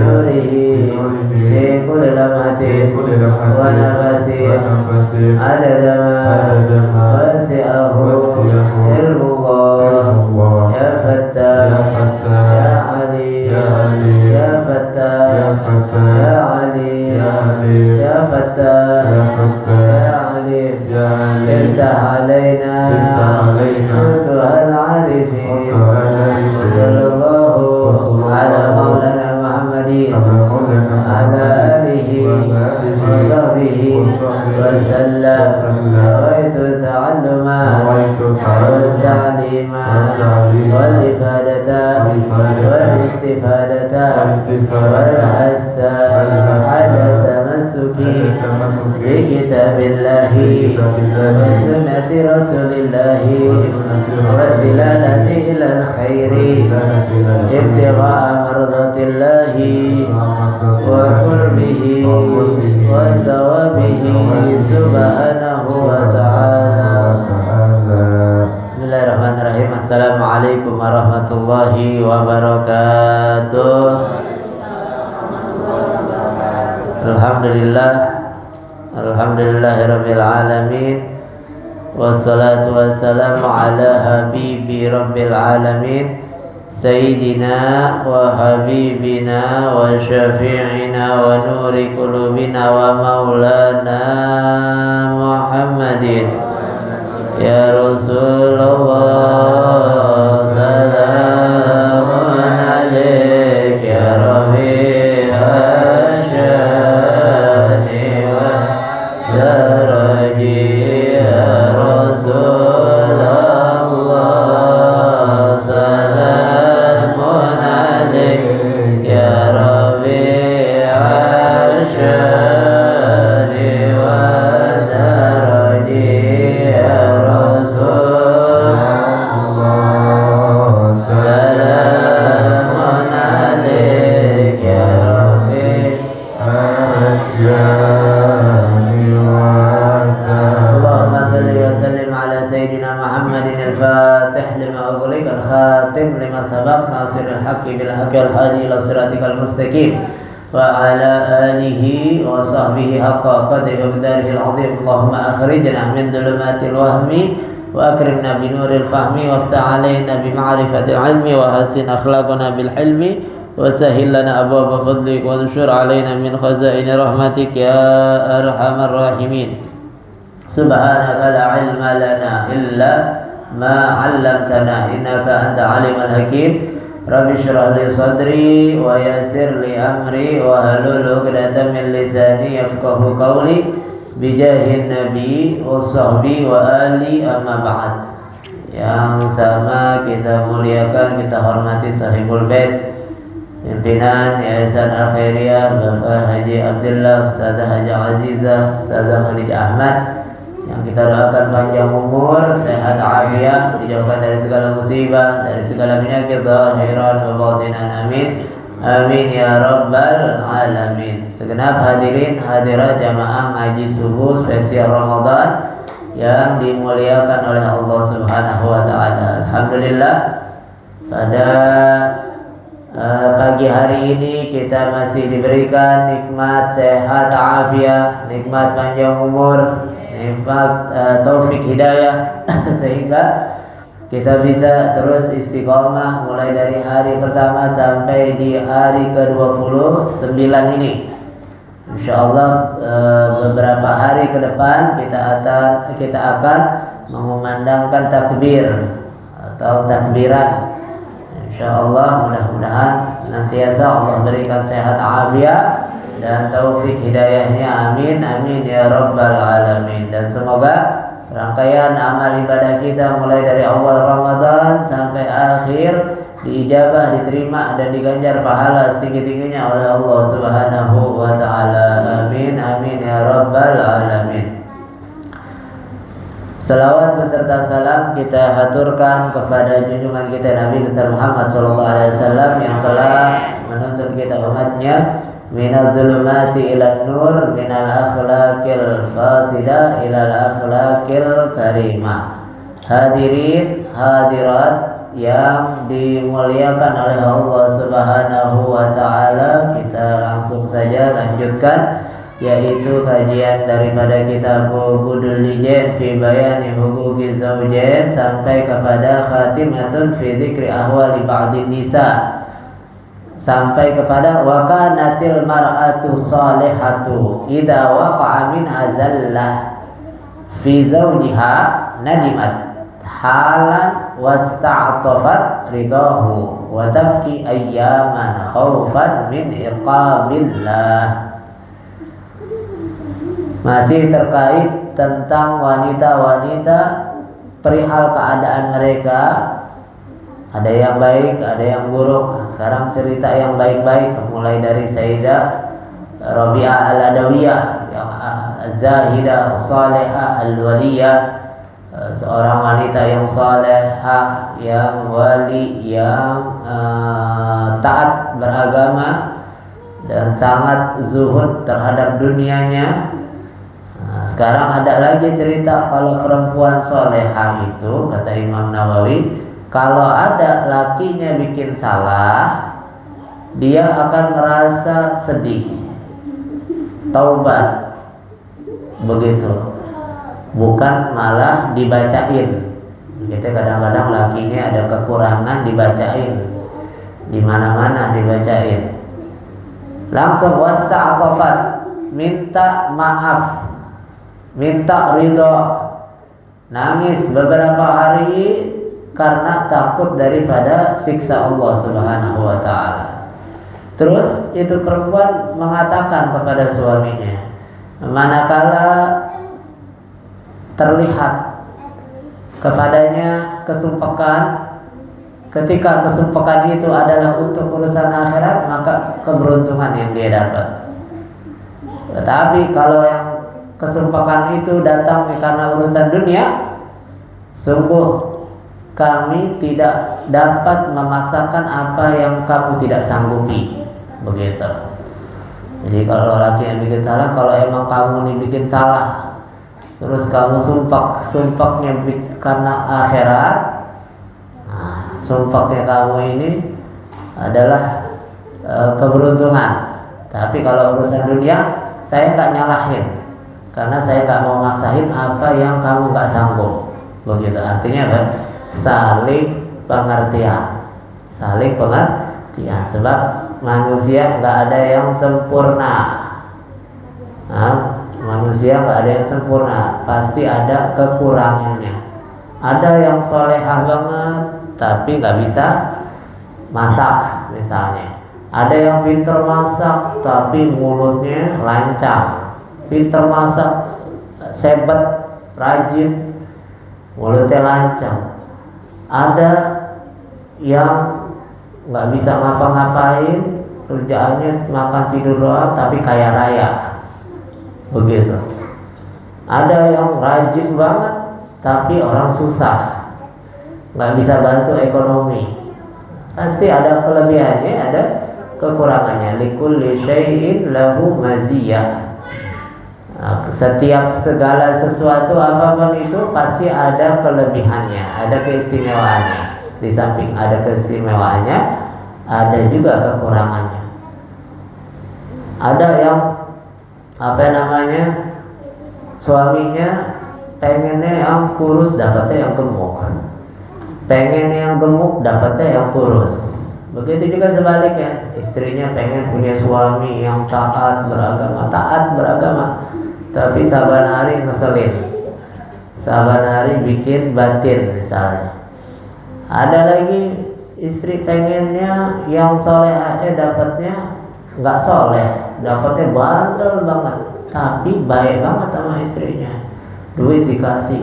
بنوره في كل لمحة ونفس عدد ما وسعه علم الله يا فتاح يا علي يا فتاح يا علي يا فتاح يا عليم افتح علينا فتوح العارفين وصلى الله على مولانا محمد وعلى آله وصحبه وسلم. نويت التعلم والتعليم والإفادة والاستفادة والحث على التمسك بكتاب الله وسنة رسول الله والدلالة إلى الخير ابتغاء مرضات الله وقربه وثوابه سبحانه وتعالى. Bismillahirrahmanirrahim. Assalamualaikum warahmatullahi wabarakatuh. Alhamdulillahirabbil alamin. Wassalatu wassalamu ala habibi rabbil alamin Sayyidina wa habibina wa syafi'ina wa nuri qulubina wa maulana Muhammadin. Ya Rasulullah salamun alaik ya Rafi'ah sya'ni wa daraji ya Rasulullah salamun alaik ya Rafi'ah sya'ni wa daraji ya الخاتم لما سبق ناصر الحق بالحق الهادي إلى صراطك المستقيم وعلى آله وصحبه حق قدره ومقداره العظيم. اللهم أخرجنا من ظلمات الوهم وأكرمنا بنور الفهم وافتح علينا بمعرفة العلم وحسن أخلاقنا بالحلم وسهل لنا أبواب فضلك وانشر علينا من خزائن رحمتك يا أرحم الراحمين. سبحانك لا علم لنا إلا ما علمتنا إنك أنت عليم الحكيم. رب اشرح لي صدري ويسر لي أمري واحلل عقدة من لساني يفقهوا قولي بجاه النبي وصحبه وآله أما بعد. Yang sama kita muliakan, kita hormati sahibul bait, pimpinan Yayasan Al-Khairiyah Bapak Haji Abdullah, Ustazah Haji Azizah, Ustazah Khadijah Ahmad, yang kita doakan panjang umur, sehat afiat, dijauhkan dari segala musibah, dari segala penyakit zahiran wa batinan. Amin amin ya rabbal alamin. Segenap hadirin hadirat jamaah ngaji subuh spesial Ramadan yang dimuliakan oleh Allah Subhanahu wa taala. Alhamdulillah, pada pagi hari ini kita masih diberikan nikmat sehat afiat, nikmat panjang umur, nikmat taufik hidayah sehingga kita bisa terus istiqomah mulai dari hari pertama sampai di hari ke-29 ini. Insyaallah beberapa hari ke depan kita akan mengumandangkan takbir atau takbiran. Insyaallah mudah-mudahan nantiasa Allah berikan sehat afiat dan taufik hidayahnya. Amin amin ya rabbal alamin. Dan semoga rangkaian amal ibadah kita mulai dari awal Ramadan sampai akhir diijabah, diterima dan diganjar pahala setinggi-tingginya oleh Allah Subhanahu wa taala. Amin amin ya rabbal alamin. Salawat beserta salam kita haturkan kepada junjungan kita Nabi besar Muhammad SAW yang telah menuntun kita umatnya minal dhulumati ilal nur, minal akhlaqil fasidah ilal akhlaqil karimah. Hadirin hadirat yang dimuliakan oleh Allah Subhanahu wa taala, kita langsung saja lanjutkan, yaitu kajian daripada kitab Budul Lijen fi bayani huquqi zaujain sampai kepada khatimatun fi dzikri ahwali ba'din nisa, sampai kepada wa kanatil mar'atu salihatu idza waqa'a min azallah fi zawjiha nadimat halan wasta'tafat ridahu wa tabki ayyaman khaufan min iqabillah. Masih terkait tentang wanita-wanita, perihal keadaan mereka, ada yang baik, ada yang buruk. Nah, sekarang cerita yang baik-baik, mulai dari Sayyidah Rabi'ah Al-Adawiyah, yang Zahidah Salihah Al-Waliyah, seorang wanita yang salihah, yang wali, yang taat beragama dan sangat zuhud terhadap dunianya. Nah, sekarang ada lagi cerita kalau perempuan salihah itu, kata Imam Nawawi, kalau ada lakinya bikin salah, dia akan merasa sedih, taubat, begitu. Bukan malah dibacain. Kita kadang-kadang lakinya ada kekurangan, dibacain, di mana-mana dibacain. Langsung wasta'tafat, minta maaf, minta ridho, nangis beberapa hari karena takut daripada siksa Allah Subhanahu wa ta'ala. Terus itu perempuan mengatakan kepada suaminya, manakala terlihat kepadanya kesumpakan, ketika kesumpakan itu adalah untuk urusan akhirat, maka keberuntungan yang dia dapat. Tetapi kalau yang kesumpakan itu datang karena urusan dunia, sungguh kami tidak dapat memaksakan apa yang kamu tidak sanggupi. Begitu. Jadi kalau laki yang bikin salah, kalau emang kamu nih bikin salah, terus kamu sumpahnya karena akhirat, nah, sumpahnya kamu ini adalah keberuntungan. Tapi kalau urusan dunia, saya nggak nyalahin, karena saya nggak mau maksain apa yang kamu nggak sanggup. Begitu. Artinya apa? Saling pengertian, saling pengertian. Sebab manusia nggak ada yang sempurna. Nah, manusia nggak ada yang sempurna, pasti ada kekurangannya. Ada yang solehah banget tapi nggak bisa masak misalnya. Ada yang pinter masak tapi mulutnya lancang. Pinter masak, sebet, rajin, mulutnya lancang. Ada yang nggak bisa ngapa-ngapain, kerjaannya makan tidur doang tapi kaya raya. Begitu. Ada yang rajin banget tapi orang susah, nggak bisa bantu ekonomi. Pasti ada kelebihannya, ada kekurangannya. Likulli syai'in lahu maziyah. Setiap segala sesuatu apapun itu pasti ada kelebihannya, ada keistimewaannya. Di samping ada keistimewaannya, ada juga kekurangannya. Ada yang suaminya pengennya yang kurus, dapatnya yang gemuk. Pengennya yang gemuk, dapatnya yang kurus. Begitu juga sebaliknya, istrinya pengen punya suami yang taat beragama, tapi saban hari ngeselin, saban hari bikin batin misalnya. Ada lagi istri pengennya yang soleh aja, dapatnya nggak soleh, dapatnya bandel banget, tapi baik banget sama istrinya. Duit dikasih,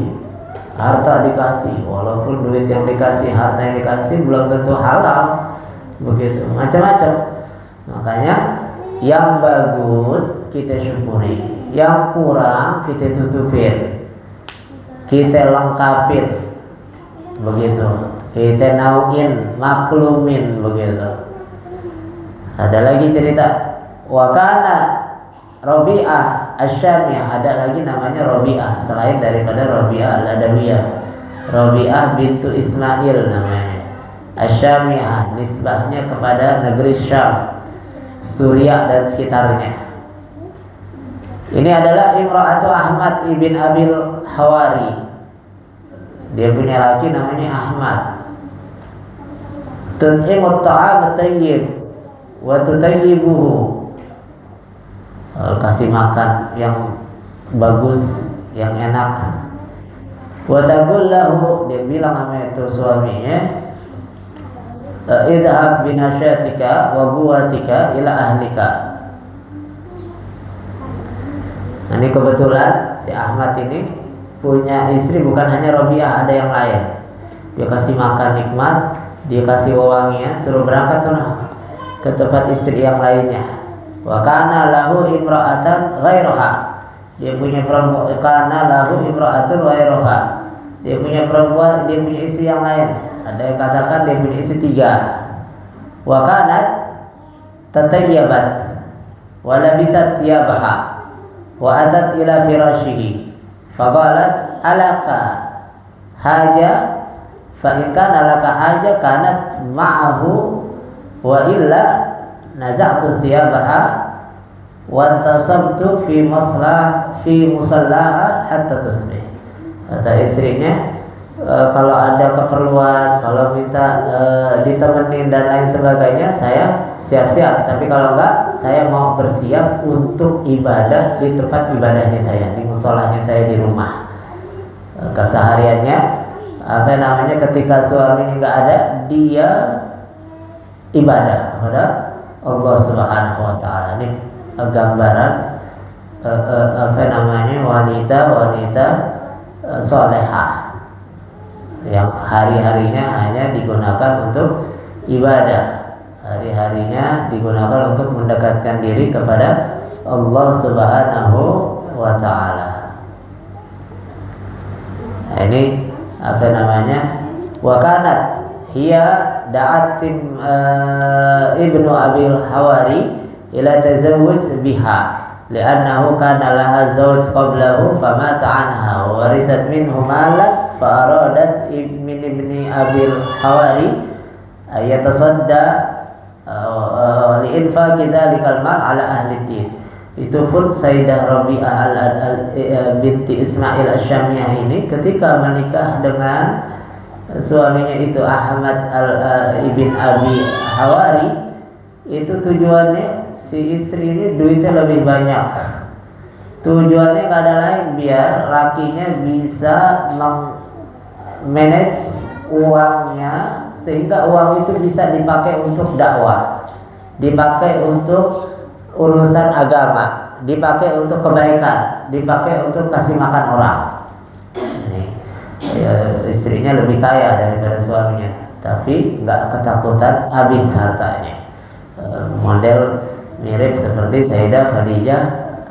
harta dikasih, walaupun duit yang dikasih, harta yang dikasih belum tentu halal. Begitu, macam-macam. Makanya yang bagus kita syukuri, yang kurang kita tutupin, kita lengkapin. Begitu, kita nauin, maklumin. Begitu. Ada lagi cerita wakana Rabi'ah Asy-Syamiyah, ada lagi namanya Rabi'ah selain daripada Rabi'ah Al-Adawiyah. Rabi'ah bintu Ismail namanya. Asy-Syamiyah nisbahnya kepada negeri Syam. Suriah dan sekitarnya. Ini adalah Imra'atu Ahmad ibn Abil Hawari. Dia punya laki namanya Ahmad. Tun'imut ta'am tayyib wa tutayyibuhu. Kasih makan yang bagus, yang enak. Wa taqul lahu, dia bilang sama itu suaminya, idhab binasyatika wa buwatika ila ahlika. Nah, ini kebetulan si Ahmad ini punya istri bukan hanya Robiah, ada yang lain. Dia kasih makan nikmat, dia kasih wewangian, suruh berangkat sana ke tempat istri yang lainnya. Wa kana lahu imra'atan ghairaha. Dia punya perempuan, kana lahu imra'atun ghairaha. Dia punya perempuan, dia punya istri yang lain. Ada yang katakan dia punya istri 3. Wa kanat tatayyabat wa labisat siyabaha wa atat ila firashihi faqalat alaka haja fa in kana laka haja kanat ma'ahu wa illa naza'tu siyabaha wa tasabtu fi musallaha hatta tusbih. Kata istrinya, kalau ada keperluan, kalau minta ditemenin dan lain sebagainya, saya siap-siap. Tapi kalau enggak, saya mau bersiap untuk ibadah di tempat ibadahnya saya, di musholahnya saya di rumah. Kesehariannya, ketika suaminya enggak ada, dia ibadah kepada Allah Subhanahu Wa Taala. Ini gambaran wanita solehah yang hari-harinya hanya digunakan untuk ibadah, hari-harinya digunakan untuk mendekatkan diri kepada Allah Subhanahu wa Ta'ala. Ini wa kanat hiya da'at ibnu Abil Hawari ila tazawwuj biha li'annahu kana laha zawj qablahu famata anha wa warisat minhu malan fa aradat min ibni Abil Hawari ayatasadda li'infaqi dhalikal mal ala ahli din. Itu pun Sayyidah Rabi'ah binti Ismail Asy-Syamiyah ini ketika menikah dengan suaminya itu Ahmad ibn Abi Hawari, itu tujuannya si istri ini duitnya lebih banyak. Tujuannya gak ada lain biar lakinya bisa manage uangnya sehingga uang itu bisa dipakai untuk dakwah, dipakai untuk urusan agama, dipakai untuk kebaikan, dipakai untuk kasih makan orang. Ini istrinya lebih kaya daripada suaminya, tapi nggak ketakutan habis hartanya. Model mirip seperti Sayyidah Khadijah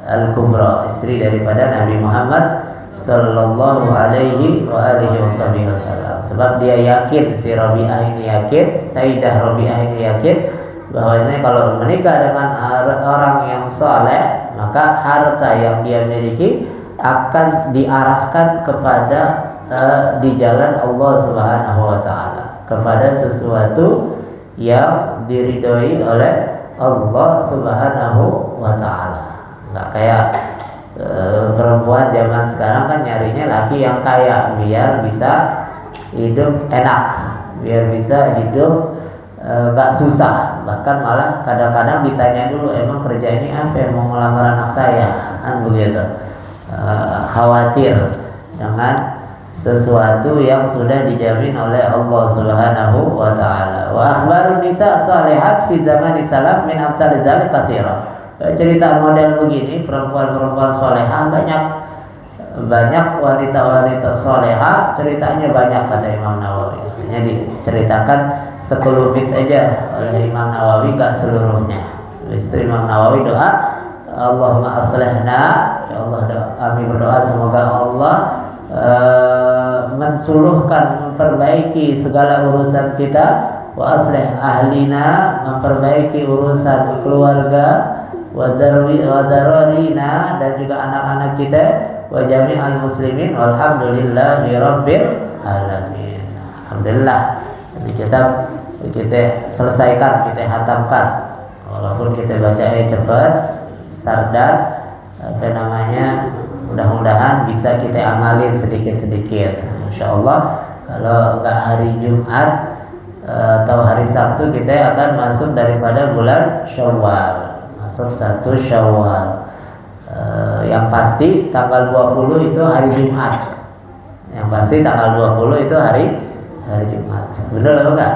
Al-Kubra, istri daripada Nabi Muhammad sallallahu alaihi wa alihi wasallam. Sebab dia yakin, si Rabi'ah ini yakin, Sayyidah Rabi'ah ini yakin bahwasanya kalau menikah dengan orang yang saleh, maka harta yang dia miliki akan diarahkan kepada di jalan Allah Subhanahu wa Ta'ala, kepada sesuatu yang diridhoi oleh Allah Subhanahu wa Ta'ala. Nggak kayak perempuan zaman sekarang kan nyarinya laki yang kaya biar bisa hidup enak, biar bisa hidup nggak susah. Bahkan malah kadang-kadang ditanya dulu, emang kerjanya apa, mau melamar anak saya, kan begitu. Khawatir dengan sesuatu yang sudah dijamin oleh Allah Subhanahu wa Ta'ala. Wa akhbarun nisa salihat fi zaman salaf min amsal dzalik katsira. Cerita model begini, perempuan-perempuan solehah banyak, wanita-wanita solehah ceritanya banyak, kata Imam Nawawi. Hanya diceritakan sekelumit aja oleh Imam Nawawi, gak seluruhnya. Istri Imam Nawawi doa, Allahumma aslihna, ya Allah, kami berdoa semoga Allah mensuluhkan, memperbaiki segala urusan kita, wa aslih ahlina, memperbaiki urusan keluarga, wa dararina, dan juga anak-anak kita, wa jami'al muslimin, walhamdulillahi rabbil alamin. Alhamdulillah, ini kita selesaikan, kita hatamkan walaupun kita bacanya cepat, sardar, mudah-mudahan bisa kita amalin sedikit-sedikit. Insya Allah kalau enggak hari Jumat atau hari Sabtu kita akan masuk daripada bulan Syawal, masuk 1 Syawal. Yang pasti tanggal 20 itu hari Jumat. Yang pasti tanggal 20 itu hari Jumat. Benar atau enggak?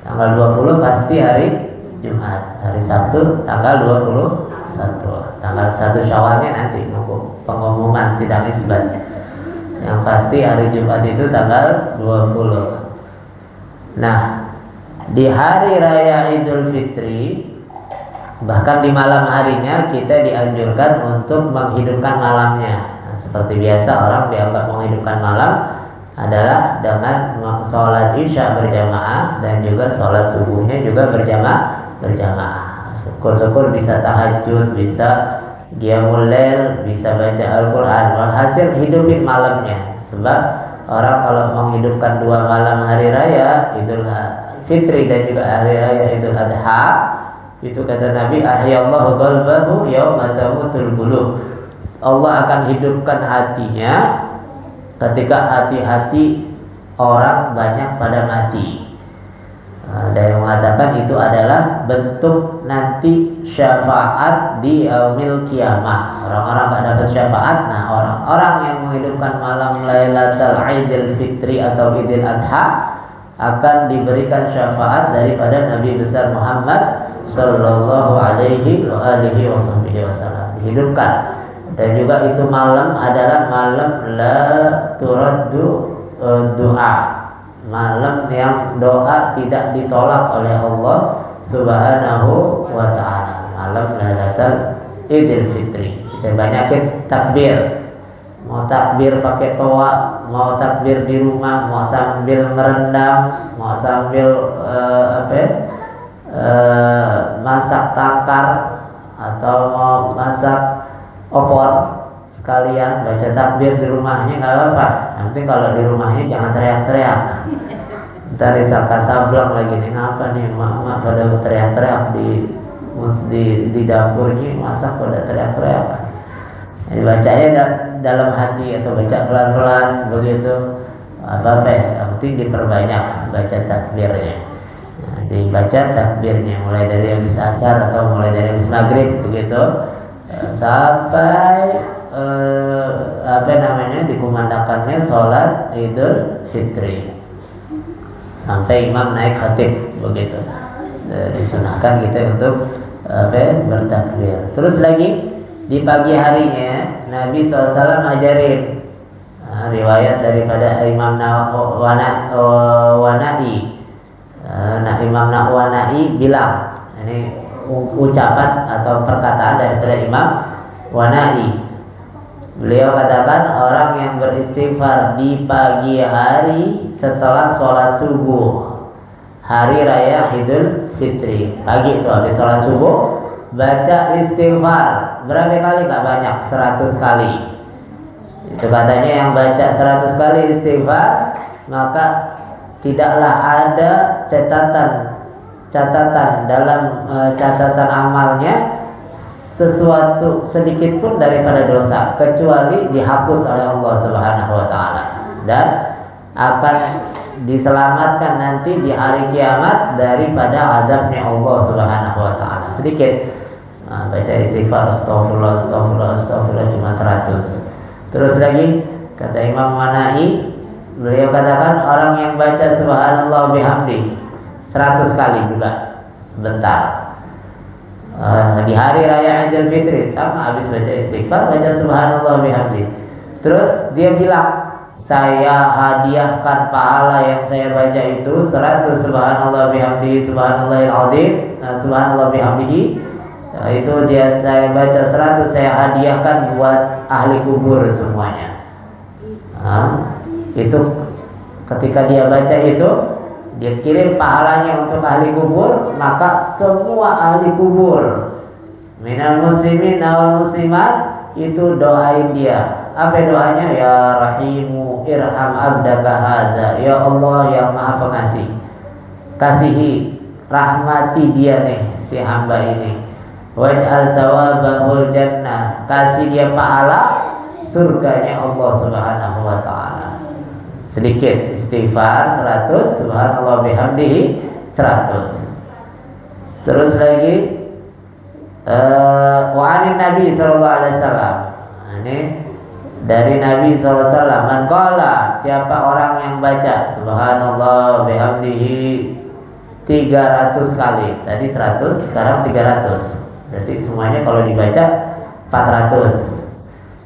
Tanggal 20 pasti hari Jumat. Hari Sabtu tanggal 21. Tanggal 1 Syawalnya nanti nunggu pengumuman sidang isbat. Yang pasti hari Jumat itu tanggal 20. Nah, di hari raya Idul Fitri, bahkan di malam harinya kita dianjurkan untuk menghidupkan malamnya. Nah, seperti biasa orang dianggap menghidupkan malam adalah dengan sholat isya berjamaah dan juga sholat subuhnya juga berjamaah. Syukur-syukur bisa tahajud, bisa qiyamul lail, bisa baca Al-Quran. Walhasil hidupin malamnya. Sebab orang kalau menghidupkan 2 malam hari raya Idul Fitri dan juga hari raya Idul Adha, itu kata Nabi, ahyallahu qalbahu yauma tamutul qulub. Allah akan hidupkan hatinya ketika hati-hati orang banyak pada mati. Ada yang mengatakan itu adalah bentuk nanti syafaat di yaumil kiamah. Orang-orang gak dapat syafaat. Nah, orang-orang yang menghidupkan malam Lailatul Idul Fitri atau Idul Adha akan diberikan syafaat daripada Nabi besar Muhammad sallallahu alaihi wasallam. Dihidupkan. Dan juga itu malam adalah malam la turaddu doa, malam yang doa tidak ditolak oleh Allah Subhanahu wa ta'ala. Malam Lailatul Idul Fitri. Kita banyakin takbir. Mau takbir pakai toa, mau takbir di rumah, mau sambil ngerendam, mau sambil masak tangkar atau mau masak opor, sekalian baca takbir di rumahnya nggak apa-apa. Yang penting kalau di rumahnya jangan teriak-teriak. Ntar disangka sableng lagi nih, ngapa nih mak pada teriak-teriak di dapurnya masak pada teriak-teriak. Jadi bacanya dalam hati atau baca pelan-pelan begitu, apa-apa ya. Yang penting diperbanyak baca takbirnya. Nah, dibaca takbirnya mulai dari habis asar atau mulai dari habis maghrib begitu. Sampai dikumandangkannya sholat Idul Fitri, sampai imam naik khatib begitu. Disunahkan kita untuk bertakbir. Terus lagi di pagi harinya Nabi SAW ajarin, riwayat daripada Imam Nawawi. Imam Nawawi bilang, ini ucapan atau perkataan daripada Imam Nawawi. Beliau katakan, orang yang beristighfar di pagi hari setelah sholat subuh hari raya Idul Fitri, pagi itu habis sholat subuh baca istighfar berapa kali? Gak banyak, 100 kali. Itu katanya yang baca 100 kali istighfar, maka tidaklah ada catatan dalam catatan amalnya sesuatu sedikit pun daripada dosa kecuali dihapus oleh Allah Subhanahu wa taala, dan akan diselamatkan nanti di hari kiamat daripada azabnya Allah Subhanahu wa taala. Sedikit baca istighfar, astagfirullah cuma 100. Terus lagi kata Imam Nawawi, beliau katakan orang yang baca subhanallah bihamdi 100 kali juga sebentar. Di hari raya Idul Fitri sama, habis baca istighfar baca subhanallah bihamdi. Terus dia bilang, saya hadiahkan pahala yang saya baca itu 100 subhanallah bihamdi, subhanallahil azim, subhanallah bihamdihi. Itu dia saya baca 100, saya hadiahkan buat ahli kubur semuanya. Itu ketika dia baca itu, dia kirim pahalanya untuk ahli kubur, maka semua ahli kubur minal muslimin wal muslimat itu doain dia. Apa doanya? Ya Rahimu irham abdaka hadza, ya Allah yang Maha Pengasih, kasihi rahmati dia nih si hamba ini. Waj'al thawabahul jannah, kasih dia pahala surganya Allah Subhanahu wa taala. Sedikit istighfar 100, subhanallah bihamdihi 100. Terus lagi wa'anin Nabi sallallahu alaihi wasallam. Ini dari Nabi sallallahu alaihi wasallam, man qala, siapa orang yang baca subhanallah bihamdihi 300 kali. Tadi 100, sekarang 300. Berarti semuanya kalau dibaca 400.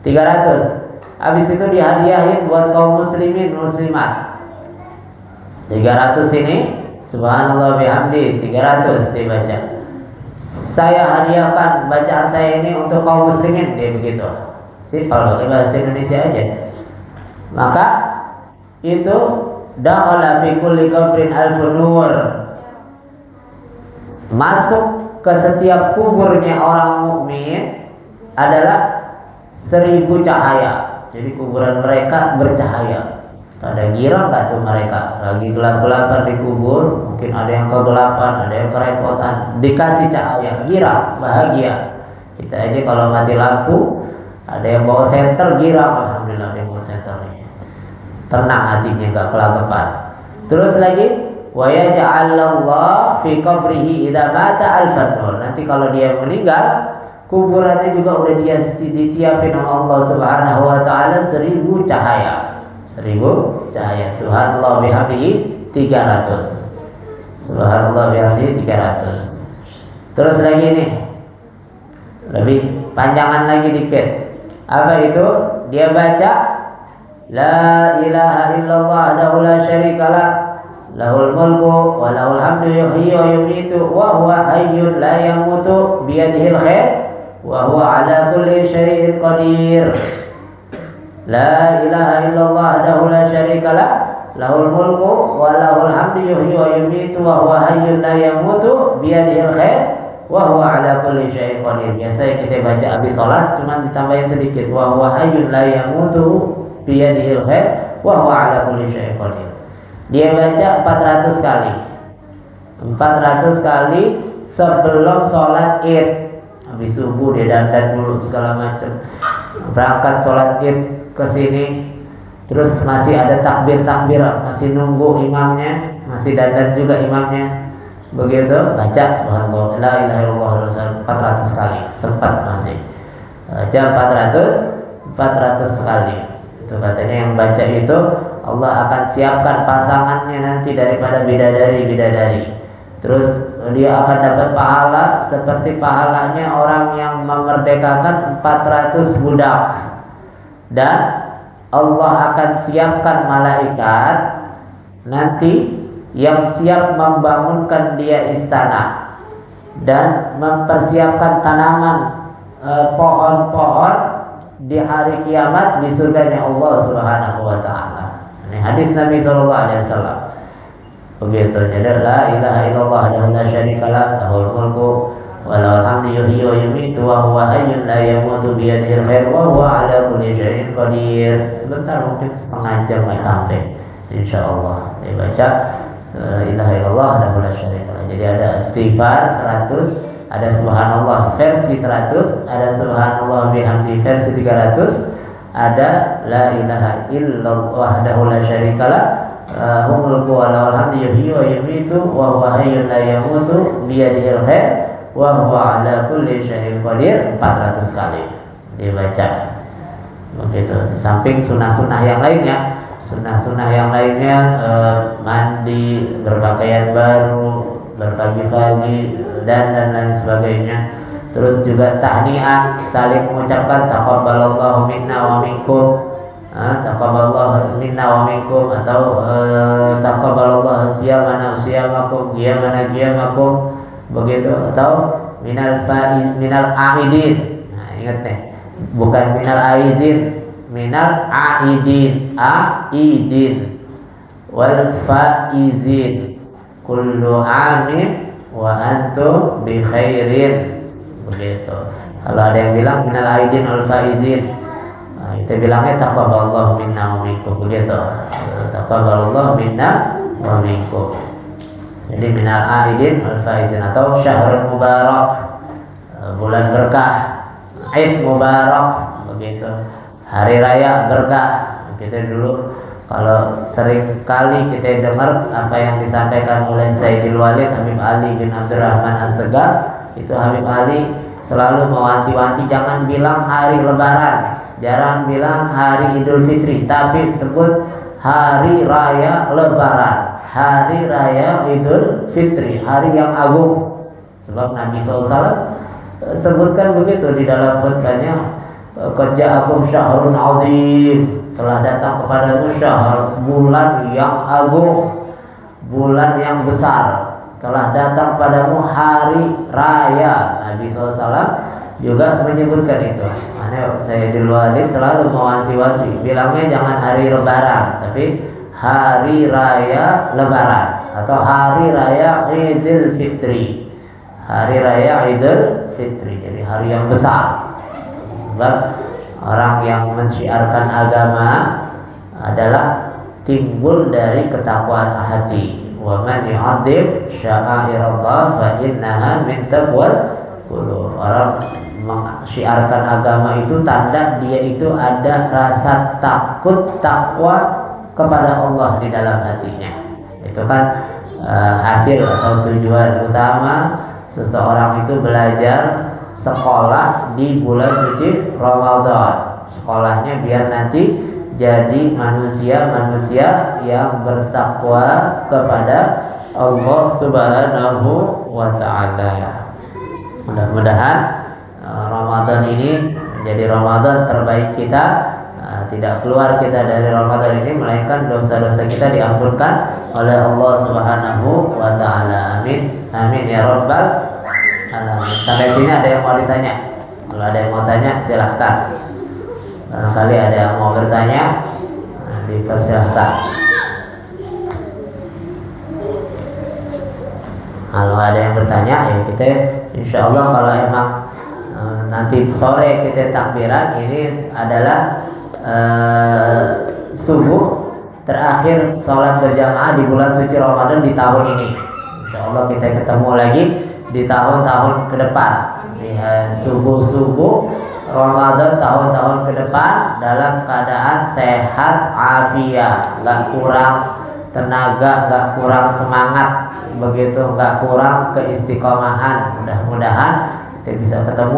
300. Habis itu dihadiahin buat kaum muslimin muslimat. 300 ini subhanallah bihamdi 300 dibaca. Saya hadiahkan bacaan saya ini untuk kaum muslimin, dia begitu. Simpel pakai bahasa Indonesia aja. Maka itu dakhala fi kulli qabrin alfun nur. Masuk ke setiap kuburnya orang mukmin adalah 1000 cahaya. Jadi kuburan mereka bercahaya. Pada girang nggak tuh mereka lagi gelap-gelapan di kubur, mungkin ada yang kegelapan, ada yang kerepotan, dikasih cahaya, girang, bahagia. Kita aja kalau mati lampu, ada yang bawa senter, girang, alhamdulillah ada yang bawa senter nih. Tenang hatinya, nggak kelagapan. Terus lagi, wa yaj'alallahu fi qabrihi idza mata alfan nur. Nanti kalau dia meninggal, kuburannya juga udah disiapin oleh Allah Subhanahu wa taala 1000 cahaya. 1000 cahaya. Subhanallah bihamdihi 300. Subhanallah bihamdihi 300. Terus lagi nih, lebih panjangan lagi dikit. Apa itu? Dia baca la ilaha illallah wahdahu la syarikalah, lahul mulku wa lahul hamdu yuhyi wa yumiitu wa huwa hayyun la yamutu biyadihil khair wa huwa ala kulli syai'in qadir. La ilaha illallah wahdahu la syarikalah, lahul mulku wa lahul hamdu yuhyi wa yumiitu wa huwa hayyun la yamutu biyadihil khair wa huwa ala kulli syai'in qadir. Biasa kita baca habis salat cuma ditambahin sedikit wa huwa hayyun la yamutu biyadihil khair wa huwa ala kulli syai'in qadir. Dia baca 400 kali. 400 kali sebelum sholat Id. Habis subuh dia dandan dulu segala macam. Berangkat sholat Id ke sini. Terus masih ada takbir-takbir, masih nunggu imamnya, masih dandan juga imamnya. Begitu baca subhanallah la ilaha illallah 400 kali. Sempat masih. Baca 400 kali. Itu katanya yang baca itu Allah akan siapkan pasangannya nanti daripada bidadari-bidadari. Terus dia akan dapat pahala seperti pahalanya orang yang memerdekakan 400 budak. Dan Allah akan siapkan malaikat nanti yang siap membangunkan dia istana dan mempersiapkan tanaman pohon-pohon di hari kiamat di surganya Allah Subhanahu wa taala. Ini hadis Nabi sallallahu alaihi wasallam. Begitu. Jadi la ilaha illallah la syarikalah, lahul mulku wa lahul hamdu yuhyi wa yumiitu wa huwa hayyun la yamutu bi yadihil khair wa huwa ala kulli syai'in qadir. Sebentar mungkin setengah jam sampai insyaallah. Dibaca la ilaha illallah la syarikalah. Jadi ada istighfar 100, ada subhanallah versi 100, ada subhanallah bihamdi versi 300, ada la ilaha illallah wahdahu la syarikalah, humulku wa lahul hamdu yuhyi wa yumiitu wa huwa hayyun la yamutu biyadihil khair wa huwa ala kulli syai'in qadir 400 kali dibaca. Begitu. Di samping sunnah-sunnah yang lainnya, mandi, berpakaian baru, berpagi-pagi dan lain sebagainya. Terus juga tahniah, saling mengucapkan taqabbalallahu minna wa minkum. Taqabbalallahu minna wa minkum atau taqabbalallahu siyamana siyamakum qiyamana qiyamakum, begitu, atau minal aidin. Nah, ingat nih, bukan minal aizin, minal aidin, aidin wal faizin kullu amin wa antum bi khairin. Begitu. Kalau ada yang bilang minal aidin wal faizin, kita bilangnya taqabbalallahu minna wa minkum. Begitu. Taqabbalallahu minna wa minkum. Jadi minal aidin wal faizin atau syahrul mubarak, bulan berkah, Id mubarak begitu, hari raya berkah. Kita dulu kalau sering kali kita dengar apa yang disampaikan oleh Sayyidil Walid Habib Ali bin Abdurrahman As-Segar, itu Habib Ali selalu mewanti-wanti jangan bilang hari lebaran, jarang bilang hari Idul Fitri, tapi sebut hari raya lebaran, hari raya Idul Fitri, hari yang agung. Sebab Nabi SAW sebutkan begitu di dalam khutbahnya, qad ja'akum syahrun 'azim, telah datang kepadamu syahr, bulan yang agung, bulan yang besar, telah datang padamu hari raya. Nabi SAW juga menyebutkan itu. Saya di Walid selalu mewanti-wanti, bilangnya jangan hari lebaran, tapi hari raya lebaran atau hari raya Idul Fitri, hari raya Idul Fitri, jadi hari yang besar. Sebab orang yang mensyiarkan agama adalah timbul dari ketakwaan hati. Wa man yu'adzim sya'airallah fa innaha min taqwal qulub. Orang mensyiarkan agama itu tanda dia itu ada rasa takut, takwa kepada Allah di dalam hatinya. Itu kan hasil atau tujuan utama seseorang itu belajar sekolah di bulan suci Ramadan. Sekolahnya biar nanti jadi manusia-manusia yang bertakwa kepada Allah Subhanahu wa ta'ala. Mudah-mudahan Ramadan ini menjadi Ramadan terbaik kita. Tidak keluar kita dari Ramadan ini melainkan dosa-dosa kita diampunkan oleh Allah Subhanahu wa ta'ala. Amin. Amin ya rabbal alamin. Sampai sini ada yang mau ditanya? Kalau ada yang mau tanya silahkan. Barangkali ada yang mau bertanya, dipersilahkan. Kalau ada yang bertanya, ya kita insya Allah kalau emang nanti sore kita takbiran, ini adalah subuh terakhir sholat berjamaah di bulan suci Ramadan di tahun ini. Insya Allah kita ketemu lagi di tahun-tahun ke depan, di subuh-subuh Ramadan tahun-tahun ke depan dalam keadaan sehat afiat, nggak kurang tenaga, nggak kurang semangat, begitu nggak kurang keistiqomahan. Mudah-mudahan kita bisa ketemu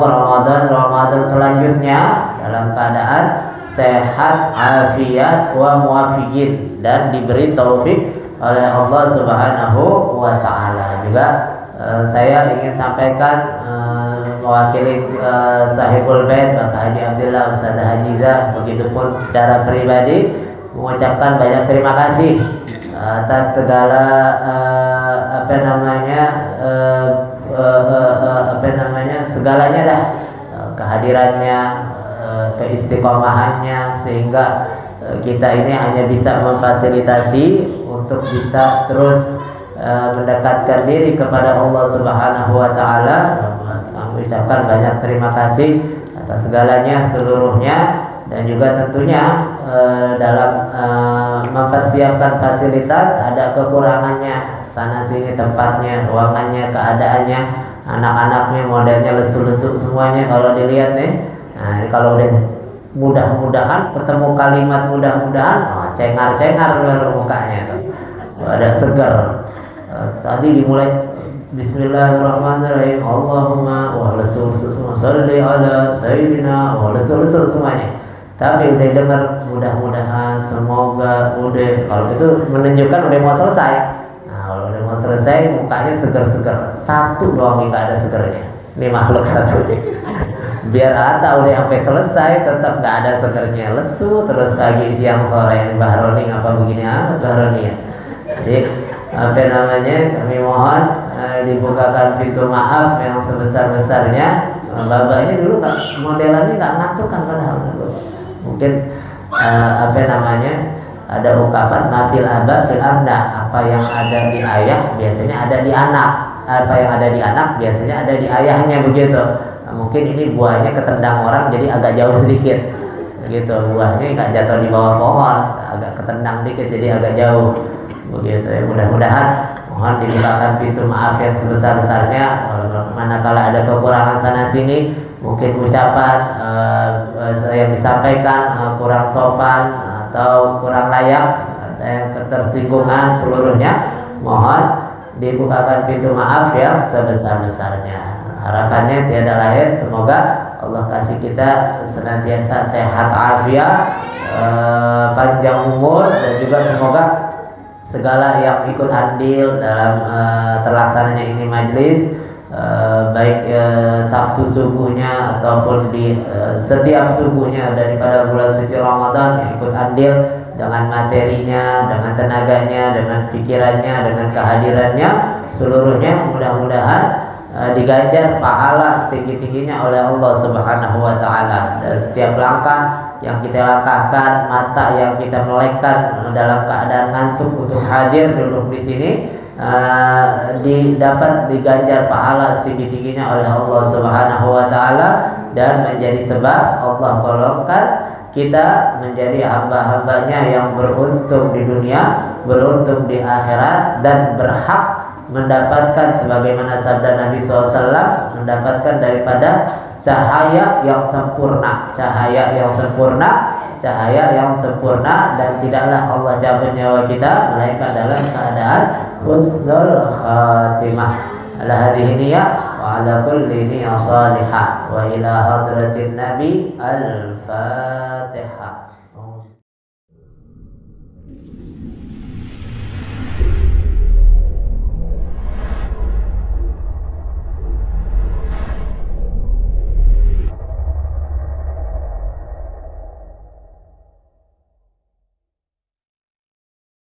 Ramadan selanjutnya dalam keadaan sehat afiat wa muwafiqin dan diberi taufik oleh Allah Subhanahu wa ta'ala. Juga saya ingin sampaikan mewakili Sahibul Bait Bapak Haji Abdullah Ustaz Hajiza, begitupun secara pribadi mengucapkan banyak terima kasih atas segala segalanya dah, kehadirannya, keistiqomahannya, sehingga kita ini hanya bisa memfasilitasi untuk bisa terus mendekatkan diri kepada Allah Subhanahu wa ta'ala. Kami ucapkan banyak terima kasih atas segalanya seluruhnya, dan juga tentunya dalam mempersiapkan fasilitas ada kekurangannya, sana sini tempatnya, ruangannya, keadaannya, anak-anaknya modelnya lesu-lesu semuanya kalau dilihat nih. Nah, ini kalau udah mudah-mudahan ketemu kalimat mudah-mudahan, cengar-cengar baru mukanya tuh, ada segar. Tadi dimulai Bismillahirrahmanirrahim, Allahumma wa lesu-lesu semua, sholli ala sayyidina wa lesu-lesu semuanya. Tapi udah dengar mudah-mudahan, semoga, udah, kalau itu menunjukkan udah mau selesai. Nah, kalau udah mau selesai mukanya segar-segar, satu doang nggak ada segernya. Ini makhluk satu nih. Biar Ata udah sampai selesai tetap nggak ada segernya, lesu terus pagi siang sore. Ini Bahroni apa begini amat Bahroni ya. Jadi kami mohon dibukakan pintu maaf yang sebesar-besarnya. Babanya dulu modelannya nggak ngantuk kan, padahal dulu mungkin ada ungkapan mafil aba fil abna, apa yang ada di ayah biasanya ada di anak, apa yang ada di anak biasanya ada di ayahnya, begitu. Mungkin ini buahnya ketendang orang jadi agak jauh sedikit gitu, buahnya nggak jatuh di bawah pohon, agak ketendang dikit jadi agak jauh begitu ya. Mudah-mudahan mohon dibukakan pintu maaf yang sebesar-besarnya. Manakala ada kekurangan sana sini, mungkin ucapan yang disampaikan kurang sopan atau kurang layak, ada yang ketersinggungan, seluruhnya mohon dibukakan pintu maaf yang sebesar-besarnya. Harapannya tiada lain, semoga Allah kasih kita senantiasa sehat afiat, panjang umur, dan juga semoga segala yang ikut andil dalam terlaksananya ini majlis, baik Sabtu subuhnya ataupun di setiap subuhnya daripada bulan suci Ramadan, yang ikut andil dengan materinya, dengan tenaganya, dengan pikirannya, dengan kehadirannya, seluruhnya mudah-mudahan diganjar pahala setinggi-tingginya oleh Allah Subhanahu wa taala. Dan setiap langkah yang kita langkahkan, mata yang kita melekkan dalam keadaan ngantuk untuk hadir duduk di sini, dapat diganjar pahala setinggi-tingginya oleh Allah Subhanahu wa taala, dan menjadi sebab Allah golongkan kita menjadi hamba-hambanya yang beruntung di dunia, beruntung di akhirat, dan berhak mendapatkan sebagaimana sabda Nabi SAW, mendapatkan daripada cahaya yang sempurna, cahaya yang sempurna, cahaya yang sempurna, dan tidaklah Allah cabut nyawa kita melainkan dalam keadaan husnul khatimah. Ala hadhihi niyah wa ala kulli niyyah salihah wa ila hadratin nabi al-fatihah.